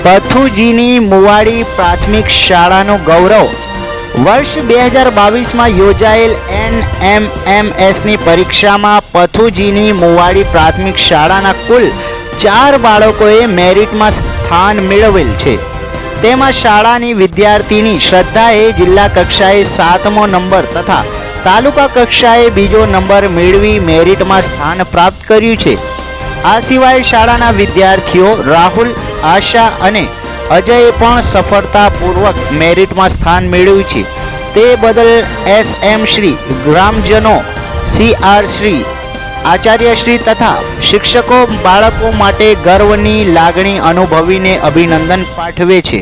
પથુજીની મુવાડી પ્રાથમિક શાળાનું ગૌરવ. વર્ષ 2022માં યોજાયેલ NMMSની પરીક્ષામાં પથુજીની મુવાડી પ્રાથમિક શાળાના કુલ 4 બાળકોએ મેરિટમાં સ્થાન મેળવેલ છે. તેમાં શાળાની વિદ્યાર્થીની શ્રદ્ધાએ જિલ્લા કક્ષાએ 7મો નંબર તથા તાલુકા કક્ષાએ 2જો નંબર મેળવી મેરિટમાં સ્થાન પ્રાપ્ત કર્યું છે. આ સિવાય શાળાના વિદ્યાર્થીઓ રાહુલ, આશા અને અજયે પણ સફળતાપૂર્વક મેરિટમાં સ્થાન મેળવ્યું છે. તે બદલ SM શ્રી, ગ્રામજનો, CR શ્રી, આચાર્યશ્રી તથા શિક્ષકો બાળકો માટે ગર્વની લાગણી અનુભવીને અભિનંદન પાઠવે છે.